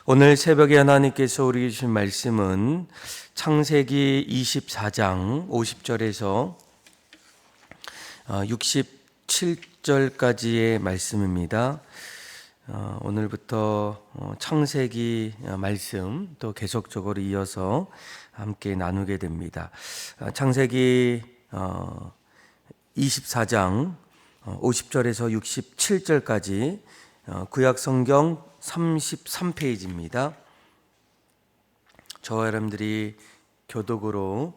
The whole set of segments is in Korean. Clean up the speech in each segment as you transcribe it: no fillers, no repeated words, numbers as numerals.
오늘 새벽에 하나님께서 우리에게 주신 말씀은 창세기 24장 50절에서 67절까지의 말씀입니다. 오늘부터 창세기 말씀 또 계속적으로 이어서 함께 나누게 됩니다. 창세기 24장 50절에서 67절까지 구약 성경 33페이지입니다. 저와 여러분들이 교독으로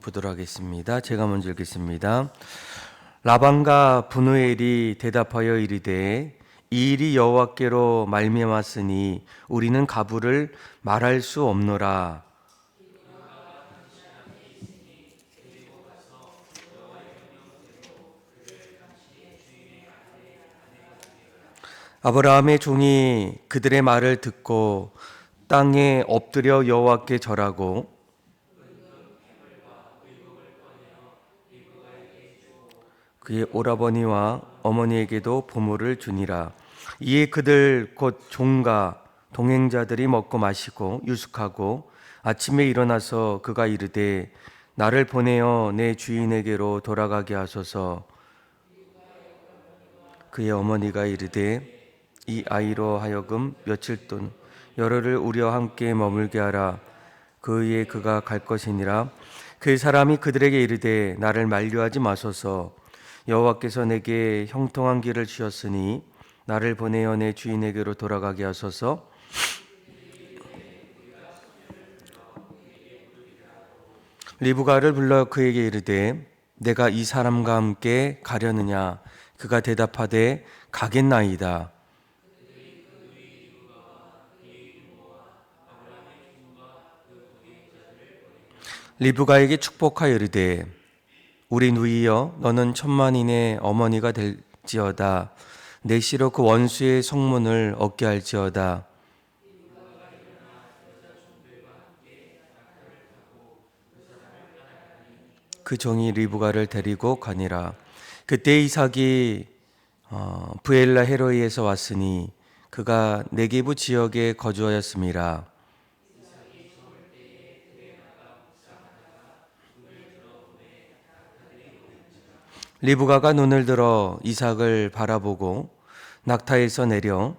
보도록 하겠습니다. 제가 먼저 읽겠습니다. 라반과 브누엘이 대답하여 이르되 이 일이 여호와께로 말미암았으니 우리는 가부를 말할 수 없노라. 아브라함의 종이 그들의 말을 듣고 땅에 엎드려 여호와께 절하고 그의 오라버니와 어머니에게도 보물을 주니라. 이에 그들 곧 종과 동행자들이 먹고 마시고 유숙하고 아침에 일어나서 그가 이르되 나를 보내어 내 주인에게로 돌아가게 하소서. 그의 어머니가 이르되 이 아이로 하여금 며칠 동 열흘을 우리와 함께 머물게 하라. 그의 그가 갈 것이니라. 그 사람이 그들에게 이르되 나를 만류하지 마소서. 여호와께서 내게 형통한 길을 주셨으니 나를 보내어 내 주인에게로 돌아가게 하소서. 리브가를 불러 그에게 이르되 내가 이 사람과 함께 가려느냐. 그가 대답하되 가겠나이다. 리브가에게 축복하여 이르되 우리 누이여 너는 천만인의 어머니가 될지어다. 내 씨로 그 원수의 성문을 얻게 할지어다. 그 종이 리브가를 데리고 가니라. 그때 이삭이 브엘라 헤로이에서 왔으니 그가 네게부 지역에 거주하였음이라. 리브가가 눈을 들어 이삭을 바라보고 낙타에서 내려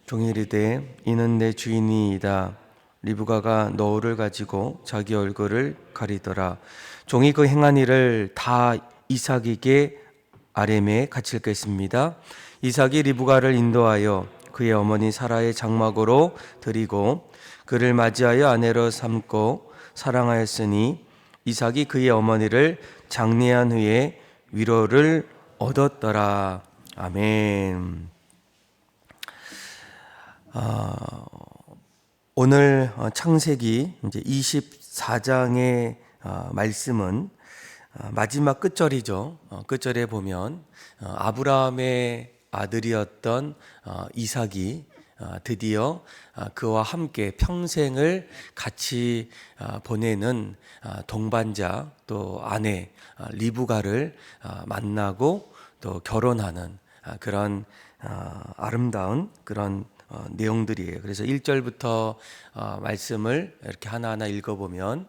종이 이르되 이는 내 주인이이다. 리브가가 너울을 가지고 자기 얼굴을 가리더라. 종이 그 행한 일을 다 이삭에게 아렘에 갇힐 것입니다. 이삭이 리브가를 인도하여 그의 어머니 사라의 장막으로 들이고 그를 맞이하여 아내로 삼고 사랑하였으니 이삭이 그의 어머니를 장례한 후에 위로를 얻었더라. 아멘. 오늘 창세기 이제 24장의 말씀은 마지막 끝절이죠. 끝절에 보면 아브라함의 아들이었던 이삭이 드디어 그와 함께 평생을 같이 보내는 동반자 또 아내 리브가를 만나고 또 결혼하는 그런 아름다운 그런 내용들이에요. 그래서 1절부터 말씀을 이렇게 하나하나 읽어보면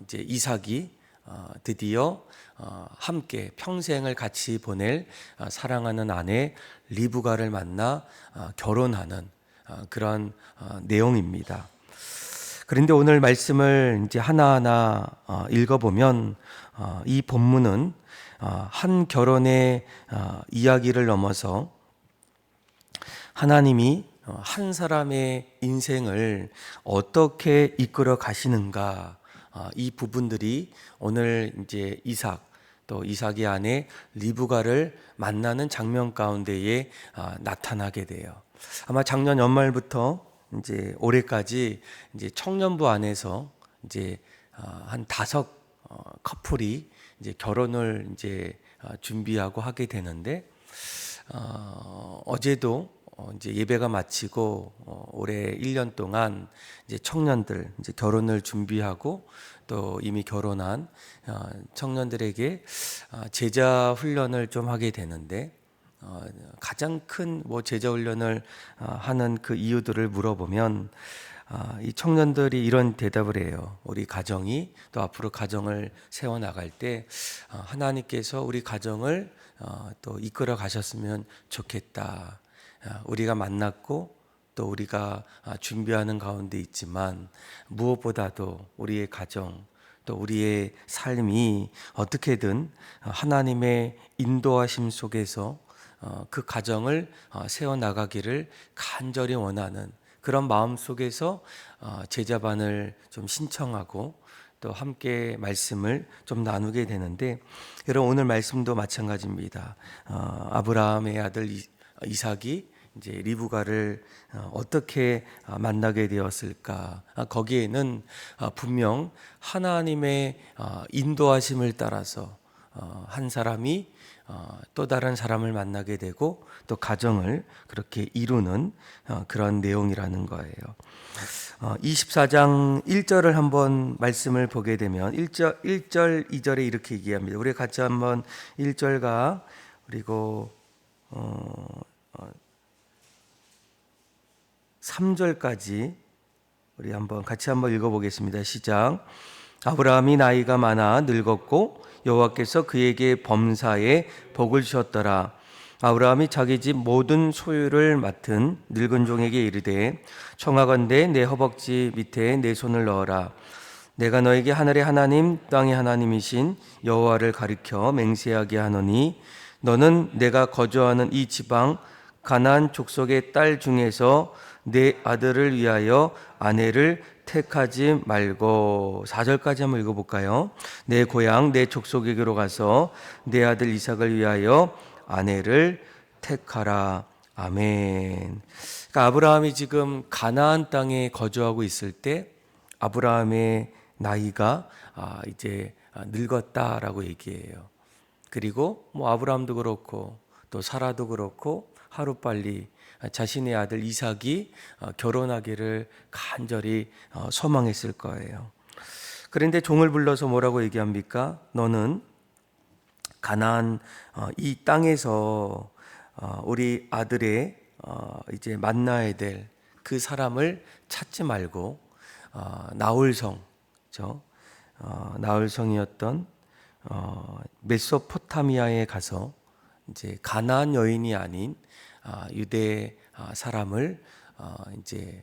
이제 이삭이 드디어 함께 평생을 같이 보낼 사랑하는 아내 리브가를 만나 결혼하는 그런 내용입니다. 그런데 오늘 말씀을 이제 하나하나 읽어보면 이 본문은 한 결혼의 이야기를 넘어서 하나님이 한 사람의 인생을 어떻게 이끌어 가시는가, 이 부분들이 오늘 이제 이삭 또 이삭의 아내 리브가를 만나는 장면 가운데에 나타나게 돼요. 아마 작년 연말부터 이제 올해까지 이제 청년부 안에서 이제 한 5 커플이 이제 결혼을 이제 준비하고 하게 되는데 어제도 이제 예배가 마치고 올해 1년 동안 이제 청년들 이제 결혼을 준비하고 또 이미 결혼한 청년들에게 제자 훈련을 좀 하게 되는데, 가장 큰 제자 훈련을 하는 그 이유들을 물어보면 이 청년들이 이런 대답을 해요. 우리 가정이 또 앞으로 가정을 세워 나갈 때 하나님께서 우리 가정을 또 이끌어 가셨으면 좋겠다. 우리가 만났고 또 우리가 준비하는 가운데 있지만, 무엇보다도 우리의 가정 또 우리의 삶이 어떻게든 하나님의 인도하심 속에서 그 가정을 세워 나가기를 간절히 원하는 그런 마음 속에서 제자반을 좀 신청하고 또 함께 말씀을 좀 나누게 되는데, 여러분 오늘 말씀도 마찬가지입니다. 아브라함의 아들 이삭이 이제 리브가를 어떻게 만나게 되었을까? 거기에는 분명 하나님의 인도하심을 따라서 한 사람이 또 다른 사람을 만나게 되고 또 가정을 그렇게 이루는 그런 내용이라는 거예요. 24장 1절을 한번 말씀을 보게 되면 1절, 2절에 이렇게 얘기합니다. 우리 같이 한번 1절과 그리고 3절까지 우리 같이 한번 읽어보겠습니다. 시작. 아브라함이 나이가 많아 늙었고 여호와께서 그에게 범사에 복을 주셨더라. 아브라함이 자기 집 모든 소유를 맡은 늙은 종에게 이르되, 청하건대 내 허벅지 밑에 내 손을 넣어라. 내가 너에게 하늘의 하나님 땅의 하나님이신 여호와를 가리켜 맹세하게 하노니, 너는 내가 거주하는 이 지방 가나안 족속의 딸 중에서 내 아들을 위하여 아내를 택하지 말고. 4절까지 한번 읽어볼까요? 내 고향 내 족속에게로 가서 내 아들 이삭을 위하여 아내를 택하라. 아멘. 그러니까 아브라함이 지금 가나안 땅에 거주하고 있을 때 아브라함의 나이가 이제 늙었다라고 얘기해요. 그리고 아브라함도 그렇고 또 사라도 그렇고 하루빨리 자신의 아들 이삭이 결혼하기를 간절히 소망했을 거예요. 그런데 종을 불러서 뭐라고 얘기합니까? 너는 가나안 이 땅에서 우리 아들의 이제 만나야 될 그 사람을 찾지 말고 나홀성, 나홀성이었던 메소포타미아에 가서 이제 가나안 여인이 아닌 유대 사람을 이제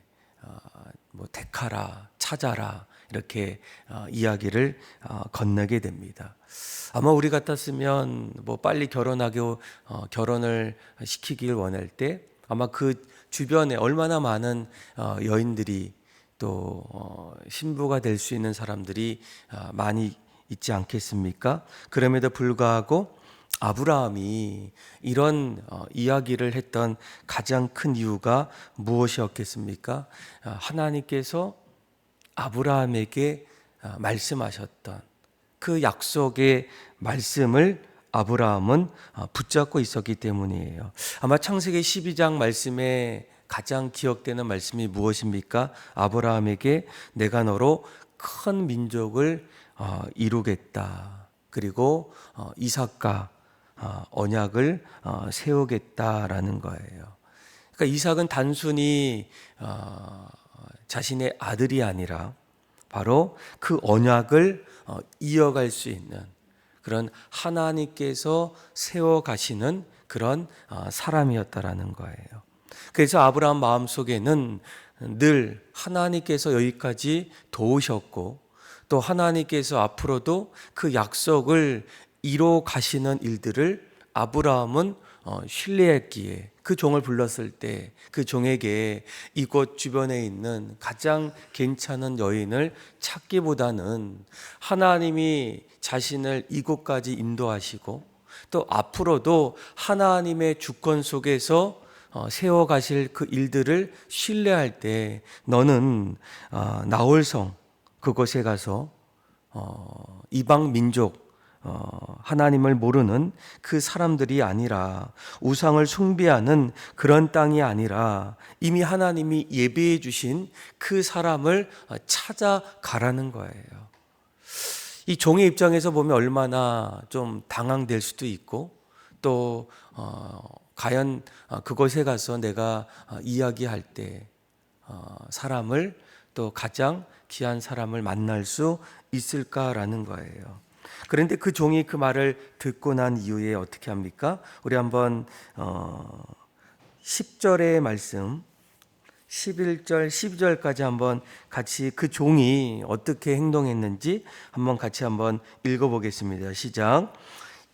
택하라, 찾아라, 이렇게 이야기를 건네게 됩니다. 아마 우리 같았으면 빨리 결혼을 시키길 원할 때 아마 그 주변에 얼마나 많은 여인들이 또 신부가 될 수 있는 사람들이 많이 있지 않겠습니까? 그럼에도 불구하고 아브라함이 이런 이야기를 했던 가장 큰 이유가 무엇이었겠습니까? 하나님께서 아브라함에게 말씀하셨던 그 약속의 말씀을 아브라함은 붙잡고 있었기 때문이에요. 아마 창세기 12장 말씀에 가장 기억되는 말씀이 무엇입니까? 아브라함에게 내가 너로 큰 민족을 이루겠다. 그리고 이삭과 언약을 세우겠다라는 거예요. 그러니까 이삭은 단순히 자신의 아들이 아니라 바로 그 언약을 이어갈 수 있는 그런 하나님께서 세워가시는 그런 사람이었다라는 거예요. 그래서 아브라함 마음속에는 늘 하나님께서 여기까지 도우셨고 또 하나님께서 앞으로도 그 약속을 이뤄 가시는 일들을 아브라함은 신뢰했기에 그 종을 불렀을 때 그 종에게 이곳 주변에 있는 가장 괜찮은 여인을 찾기보다는 하나님이 자신을 이곳까지 인도하시고 또 앞으로도 하나님의 주권 속에서 세워가실 그 일들을 신뢰할 때 너는 나홀성 그곳에 가서 이방 민족 하나님을 모르는 그 사람들이 아니라 우상을 숭배하는 그런 땅이 아니라 이미 하나님이 예비해 주신 그 사람을 찾아가라는 거예요. 이 종의 입장에서 보면 얼마나 좀 당황될 수도 있고 또 과연 그곳에 가서 내가 이야기할 때 사람을 또 가장 귀한 사람을 만날 수 있을까라는 거예요. 그런데 그 종이 그 말을 듣고 난 이후에 어떻게 합니까? 우리 한번 10절의 말씀 11절, 12절까지 한번 같이 그 종이 어떻게 행동했는지 한번 같이 한번 읽어보겠습니다. 시작.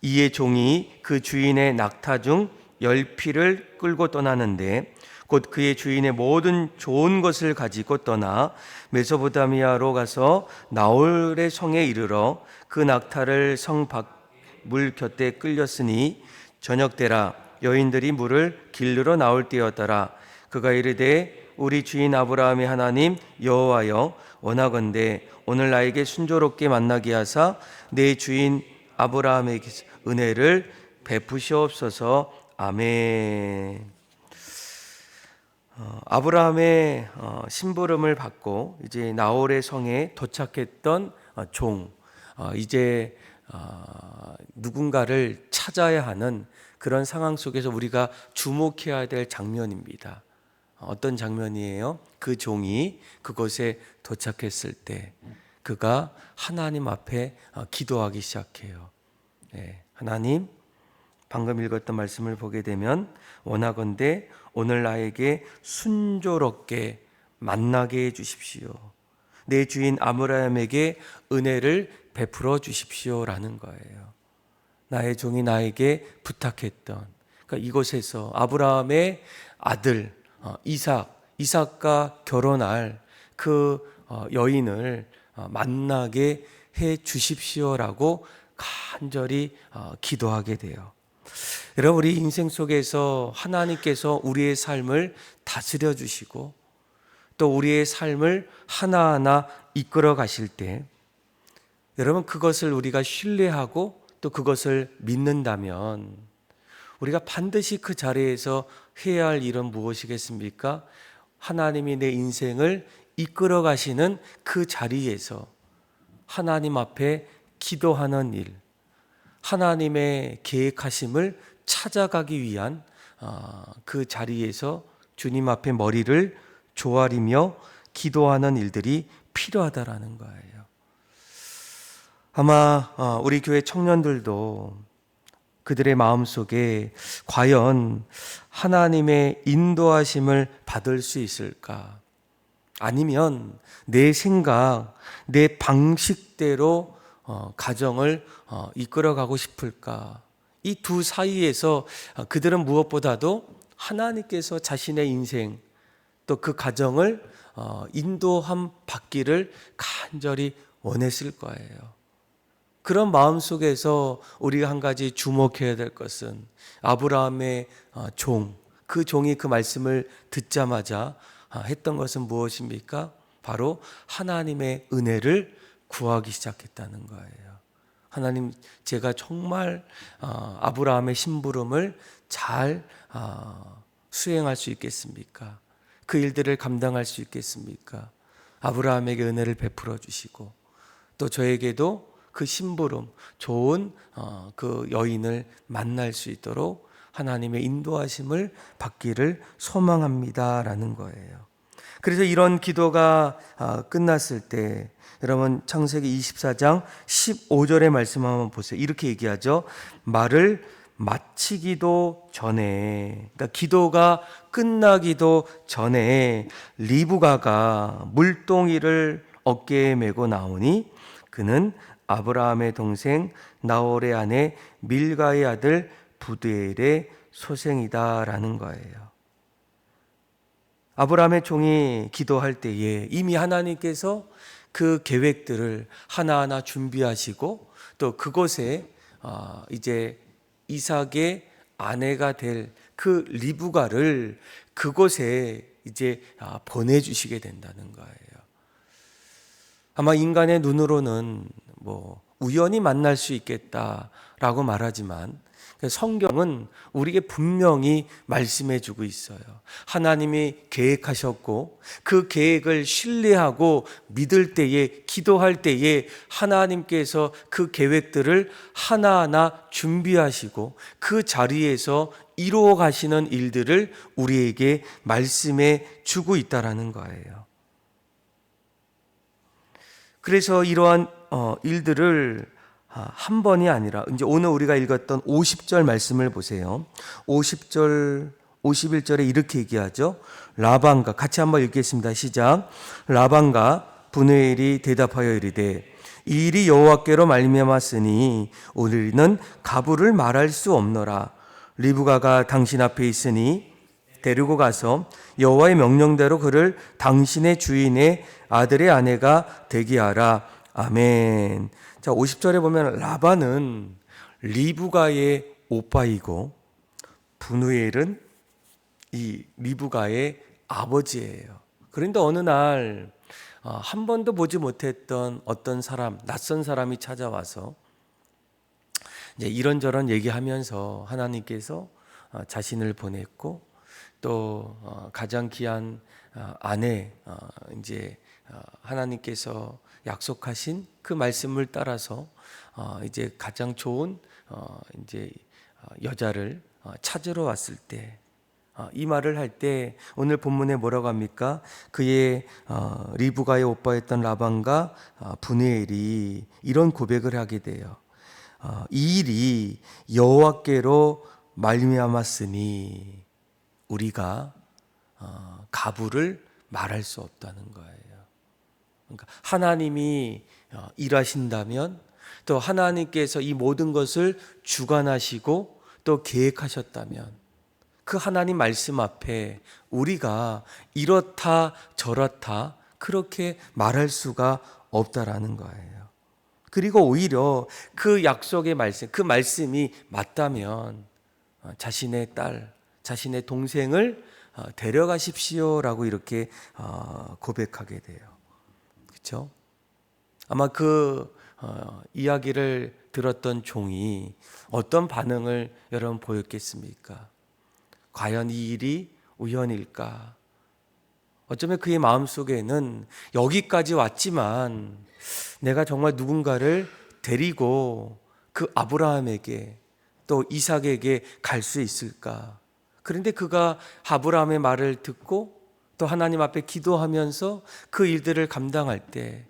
이에 종이 그 주인의 낙타 중 10피를 끌고 떠나는데 곧 그의 주인의 모든 좋은 것을 가지고 떠나 메소포타미아로 가서 나홀의 성에 이르러 그 낙타를 성 밖 물 곁에 끌렸으니 저녁 때라 여인들이 물을 길르러 나올 때였더라. 그가 이르되 우리 주인 아브라함의 하나님 여호와여 원하건대 오늘 나에게 순조롭게 만나게 하사 내 주인 아브라함에게 은혜를 베푸시옵소서. 아멘. 아브라함의 심부름을 받고 이제 나홀의 성에 도착했던 종, 이제 누군가를 찾아야 하는 그런 상황 속에서 우리가 주목해야 될 장면입니다. 어떤 장면이에요? 그 종이 그곳에 도착했을 때 그가 하나님 앞에 기도하기 시작해요. 하나님, 방금 읽었던 말씀을 보게 되면 원하건대 오늘 나에게 순조롭게 만나게 해 주십시오. 내 주인 아브라함에게 은혜를 베풀어 주십시오라는 거예요. 나의 종이 나에게 부탁했던, 그러니까 이곳에서 아브라함의 아들 이삭과 결혼할 그 여인을 만나게 해 주십시오라고 간절히 기도하게 돼요. 여러분, 우리 인생 속에서 하나님께서 우리의 삶을 다스려 주시고 또 우리의 삶을 하나하나 이끌어 가실 때 여러분, 그것을 우리가 신뢰하고 또 그것을 믿는다면 우리가 반드시 그 자리에서 해야 할 일은 무엇이겠습니까? 하나님이 내 인생을 이끌어 가시는 그 자리에서 하나님 앞에 기도하는 일, 하나님의 계획하심을 찾아가기 위한 그 자리에서 주님 앞에 머리를 조아리며 기도하는 일들이 필요하다라는 거예요. 아마 우리 교회 청년들도 그들의 마음속에 과연 하나님의 인도하심을 받을 수 있을까? 아니면 내 생각, 내 방식대로 가정을 이끌어가고 싶을까? 이 두 사이에서 그들은 무엇보다도 하나님께서 자신의 인생 또 그 가정을 인도함 받기를 간절히 원했을 거예요. 그런 마음 속에서 우리가 한 가지 주목해야 될 것은 아브라함의 종, 그 종이 그 말씀을 듣자마자 했던 것은 무엇입니까? 바로 하나님의 은혜를 구하기 시작했다는 거예요. 하나님, 제가 정말 아브라함의 심부름을 잘 수행할 수 있겠습니까? 그 일들을 감당할 수 있겠습니까? 아브라함에게 은혜를 베풀어 주시고 또 저에게도 그 심부름, 좋은 그 여인을 만날 수 있도록 하나님의 인도하심을 받기를 소망합니다라는 거예요. 그래서 이런 기도가 끝났을 때 여러분, 창세기 24장 15절의 말씀 한번 보세요. 이렇게 얘기하죠. 말을 마치기도 전에, 그러니까 기도가 끝나기도 전에 리브가가 물동이를 어깨에 메고 나오니 그는 아브라함의 동생 나홀의 아내 밀가의 아들 부두엘의 소생이다라는 거예요. 아브라함의 종이 기도할 때에 이미 하나님께서 그 계획들을 하나하나 준비하시고 또 그곳에 이제 이삭의 아내가 될 그 리브가를 그곳에 이제 보내주시게 된다는 거예요. 아마 인간의 눈으로는 뭐 우연히 만날 수 있겠다라고 말하지만 성경은 우리에게 분명히 말씀해 주고 있어요. 하나님이 계획하셨고 그 계획을 신뢰하고 믿을 때에, 기도할 때에 하나님께서 그 계획들을 하나하나 준비하시고 그 자리에서 이루어 가시는 일들을 우리에게 말씀해 주고 있다라는 거예요. 그래서 이러한 일들을 한 번이 아니라, 이제 오늘 우리가 읽었던 50절 말씀을 보세요. 50절, 51절에 이렇게 얘기하죠. 라반가, 같이 한번 읽겠습니다. 시작. 라반가 분우엘이 대답하여 이르되 이 일이 여호와께로 말미암았으니 우리는 가부를 말할 수 없노라. 리브가가 당신 앞에 있으니 데리고 가서 여호와의 명령대로 그를 당신의 주인의 아들의 아내가 되게 하라. 아멘. 자, 50절에 보면 라반은 리브가의 오빠이고 분우엘은 이 리브가의 아버지예요. 그런데 어느 날 한 번도 보지 못했던 어떤 사람, 낯선 사람이 찾아와서 이제 이런저런 얘기하면서 하나님께서 자신을 보냈고 또 가장 귀한 아내, 이제 하나님께서 약속하신 그 말씀을 따라서 이제 가장 좋은 이제 여자를 찾으러 왔을 때, 이 말을 할 때 오늘 본문에 뭐라고 합니까? 그의 리브가의 오빠였던 라반과 분우엘이 이런 고백을 하게 돼요. 이 일이 여호와께로 말미암았으니 우리가 가부를 말할 수 없다는 거예요. 그러니까 하나님이 일하신다면, 또 하나님께서 이 모든 것을 주관하시고 또 계획하셨다면 그 하나님 말씀 앞에 우리가 이렇다 저렇다 그렇게 말할 수가 없다라는 거예요. 그리고 오히려 그 약속의 말씀, 그 말씀이 맞다면 자신의 딸, 자신의 동생을 데려가십시오라고 이렇게 고백하게 돼요. 그렇죠? 아마 그 이야기를 들었던 종이 어떤 반응을 여러분 보였겠습니까? 과연 이 일이 우연일까? 어쩌면 그의 마음속에는 여기까지 왔지만 내가 정말 누군가를 데리고 그 아브라함에게 또 이삭에게 갈 수 있을까? 그런데 그가 아브라함의 말을 듣고 또 하나님 앞에 기도하면서 그 일들을 감당할 때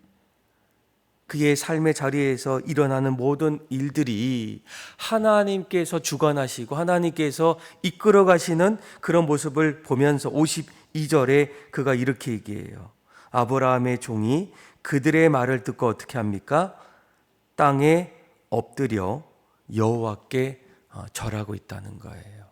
그의 삶의 자리에서 일어나는 모든 일들이 하나님께서 주관하시고 하나님께서 이끌어 가시는 그런 모습을 보면서 52절에 그가 이렇게 얘기해요. 아브라함의 종이 그들의 말을 듣고 어떻게 합니까? 땅에 엎드려 여호와께 절하고 있다는 거예요.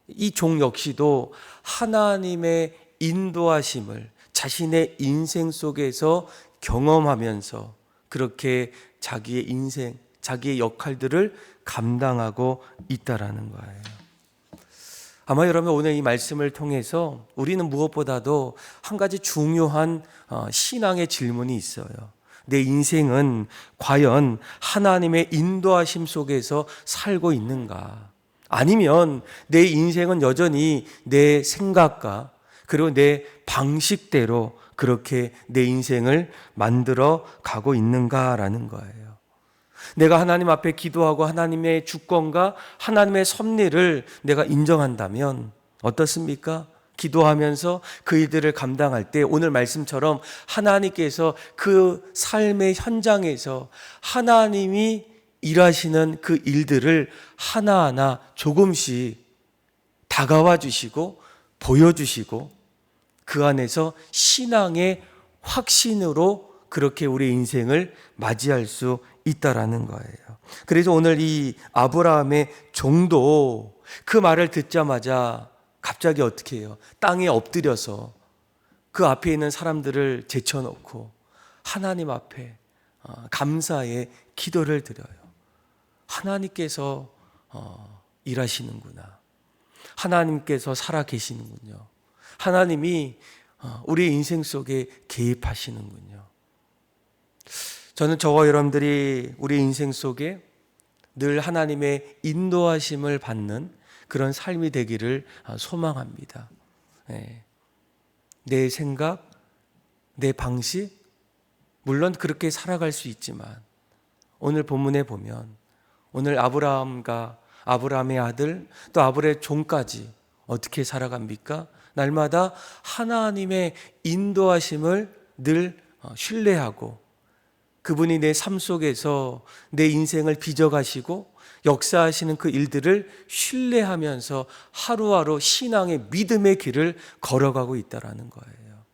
이 종 역시도 하나님의 인도하심을 자신의 인생 속에서 경험하면서 그렇게 자기의 인생, 자기의 역할들을 감당하고 있다라는 거예요. 아마 여러분 오늘 이 말씀을 통해서 우리는 무엇보다도 한 가지 중요한 신앙의 질문이 있어요. 내 인생은 과연 하나님의 인도하심 속에서 살고 있는가? 아니면 내 인생은 여전히 내 생각과 그리고 내 방식대로 그렇게 내 인생을 만들어 가고 있는가라는 거예요. 내가 하나님 앞에 기도하고 하나님의 주권과 하나님의 섭리를 내가 인정한다면 어떻습니까? 기도하면서 그 일들을 감당할 때 오늘 말씀처럼 하나님께서 그 삶의 현장에서 하나님이 일하시는 그 일들을 하나하나 조금씩 다가와 주시고 보여주시고 그 안에서 신앙의 확신으로 그렇게 우리 인생을 맞이할 수 있다라는 거예요. 그래서 오늘 이 아브라함의 종도 그 말을 듣자마자 갑자기 어떻게 해요? 땅에 엎드려서 그 앞에 있는 사람들을 제쳐놓고 하나님 앞에 감사의 기도를 드려요. 하나님께서 일하시는구나. 하나님께서 살아계시는군요. 하나님이 우리 인생 속에 개입하시는군요. 저는 저와 여러분들이 우리 인생 속에 늘 하나님의 인도하심을 받는 그런 삶이 되기를 소망합니다. 내 생각, 내 방식, 물론 그렇게 살아갈 수 있지만 오늘 본문에 보면 오늘 아브라함과 아브라함의 아들 또 아브라함의 종까지 어떻게 살아갑니까? 날마다 하나님의 인도하심을 늘 신뢰하고 그분이 내 삶 속에서 내 인생을 빚어가시고 역사하시는 그 일들을 신뢰하면서 하루하루 신앙의 믿음의 길을 걸어가고 있다는 거예요.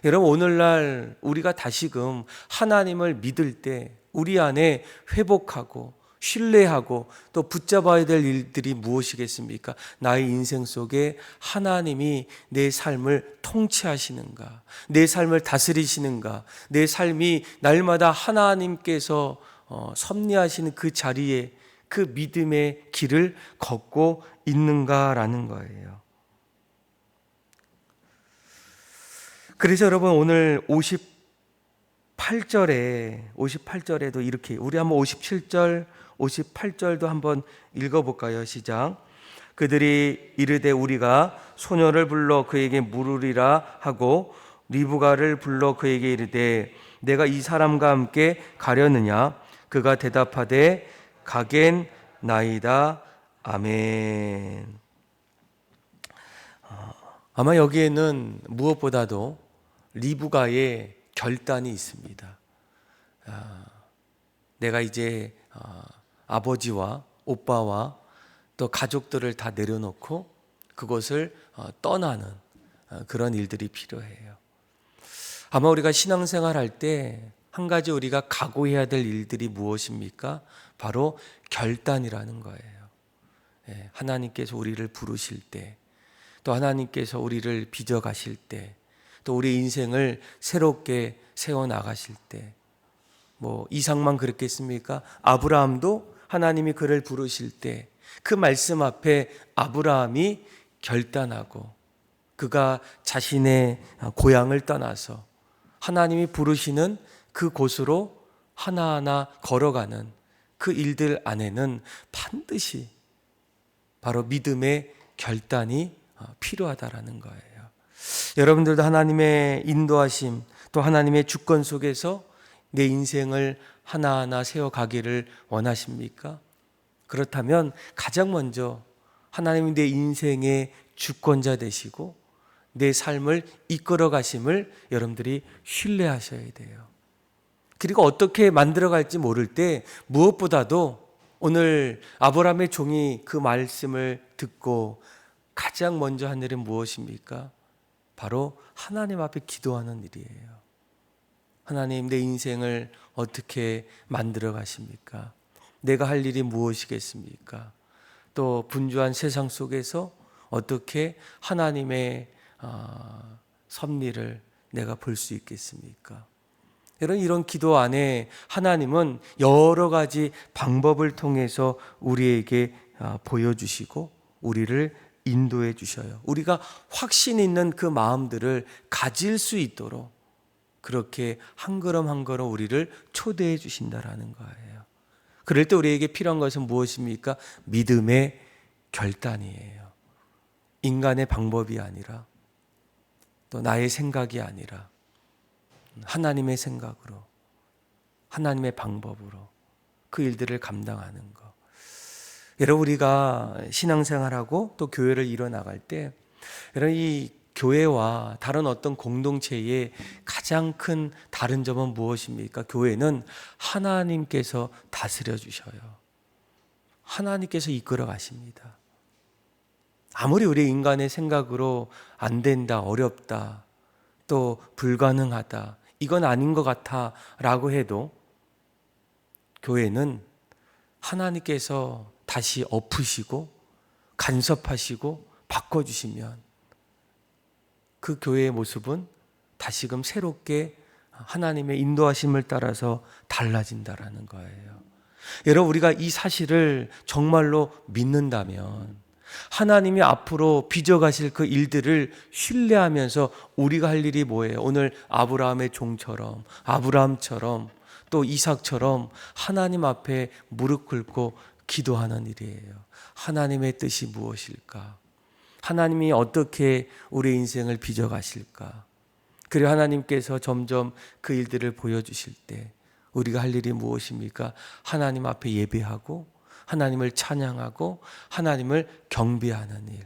여러분, 오늘날 우리가 다시금 하나님을 믿을 때 우리 안에 회복하고 신뢰하고 또 붙잡아야 될 일들이 무엇이겠습니까? 나의 인생 속에 하나님이 내 삶을 통치하시는가? 내 삶을 다스리시는가? 내 삶이 날마다 하나님께서 섭리하시는 그 자리에 그 믿음의 길을 걷고 있는가라는 거예요. 그래서 여러분, 오늘 58절에도 이렇게, 우리 한번 57절 58절도 한번 읽어볼까요? 시작. 그들이 이르되 우리가 소녀를 불러 그에게 물으리라 하고 리브가를 불러 그에게 이르되 내가 이 사람과 함께 가려느냐? 그가 대답하되 가겠나이다. 아멘. 아마 여기에는 무엇보다도 리브가의 결단이 있습니다. 내가 이제 아버지와 오빠와 또 가족들을 다 내려놓고 그곳을 떠나는 그런 일들이 필요해요. 아마 우리가 신앙생활 할 때 한 가지 우리가 각오해야 될 일들이 무엇입니까? 바로 결단이라는 거예요. 하나님께서 우리를 부르실 때, 또 하나님께서 우리를 빚어가실 때, 또 우리 인생을 새롭게 세워나가실 때, 뭐 이상만 그랬겠습니까? 아브라함도 하나님이 그를 부르실 때 그 말씀 앞에 아브라함이 결단하고 그가 자신의 고향을 떠나서 하나님이 부르시는 그 곳으로 하나하나 걸어가는 그 일들 안에는 반드시 바로 믿음의 결단이 필요하다라는 거예요. 여러분들도 하나님의 인도하심 또 하나님의 주권 속에서 내 인생을 하나하나 세워가기를 원하십니까? 그렇다면 가장 먼저 하나님이 내 인생의 주권자 되시고 내 삶을 이끌어 가심을 여러분들이 신뢰하셔야 돼요. 그리고 어떻게 만들어갈지 모를 때 무엇보다도 오늘 아브라함의 종이 그 말씀을 듣고 가장 먼저 한 일은 무엇입니까? 바로 하나님 앞에 기도하는 일이에요. 하나님, 내 인생을 어떻게 만들어 가십니까? 내가 할 일이 무엇이겠습니까? 또 분주한 세상 속에서 어떻게 하나님의 섭리를 내가 볼 수 있겠습니까? 이런 기도 안에 하나님은 여러 가지 방법을 통해서 우리에게 보여주시고 우리를 인도해 주셔요. 우리가 확신 있는 그 마음들을 가질 수 있도록 그렇게 한 걸음 한 걸음 우리를 초대해 주신다라는 거예요. 그럴 때 우리에게 필요한 것은 무엇입니까? 믿음의 결단이에요. 인간의 방법이 아니라 또 나의 생각이 아니라 하나님의 생각으로, 하나님의 방법으로 그 일들을 감당하는 것. 여러분, 우리가 신앙생활하고 또 교회를 이뤄나갈 때 여러분, 이 교회와 다른 어떤 공동체의 가장 큰 다른 점은 무엇입니까? 교회는 하나님께서 다스려 주셔요. 하나님께서 이끌어 가십니다. 아무리 우리 인간의 생각으로 안 된다, 어렵다, 또 불가능하다, 이건 아닌 것 같아 라고 해도 교회는 하나님께서 다시 엎으시고 간섭하시고 바꿔주시면 그 교회의 모습은 다시금 새롭게 하나님의 인도하심을 따라서 달라진다라는 거예요. 여러분, 우리가 이 사실을 정말로 믿는다면 하나님이 앞으로 빚어가실 그 일들을 신뢰하면서 우리가 할 일이 뭐예요? 오늘 아브라함의 종처럼, 아브라함처럼 또 이삭처럼 하나님 앞에 무릎 꿇고 기도하는 일이에요. 하나님의 뜻이 무엇일까? 하나님이 어떻게 우리 인생을 빚어가실까? 그리고 하나님께서 점점 그 일들을 보여주실 때 우리가 할 일이 무엇입니까? 하나님 앞에 예배하고 하나님을 찬양하고 하나님을 경배하는 일.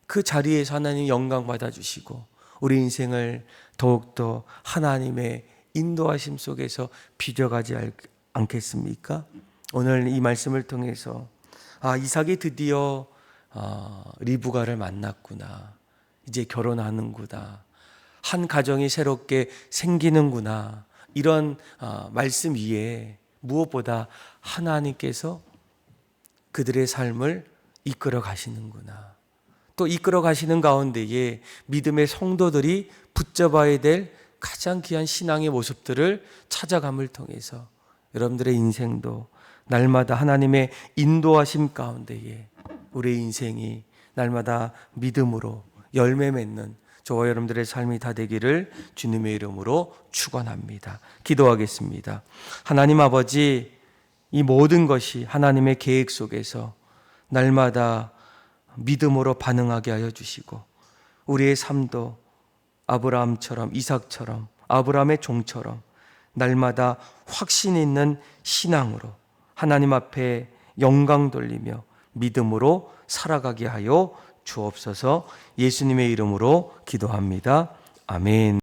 그 자리에서 하나님 영광 받아주시고 우리 인생을 더욱더 하나님의 인도하심 속에서 빚어가지 않겠습니까? 오늘 이 말씀을 통해서 이삭이 드디어 리브가를 만났구나. 이제 결혼하는구나. 한 가정이 새롭게 생기는구나. 이런 말씀 위에 무엇보다 하나님께서 그들의 삶을 이끌어 가시는구나. 또 이끌어 가시는 가운데에 믿음의 성도들이 붙잡아야 될 가장 귀한 신앙의 모습들을 찾아감을 통해서 여러분들의 인생도 날마다 하나님의 인도하심 가운데에 우리의 인생이 날마다 믿음으로 열매 맺는 저와 여러분들의 삶이 다 되기를 주님의 이름으로 축원합니다. 기도하겠습니다. 하나님 아버지, 이 모든 것이 하나님의 계획 속에서 날마다 믿음으로 반응하게 하여 주시고 우리의 삶도 아브라함처럼 이삭처럼 아브라함의 종처럼 날마다 확신 있는 신앙으로 하나님 앞에 영광 돌리며 믿음으로 살아가게 하여 주옵소서. 예수님의 이름으로 기도합니다. 아멘.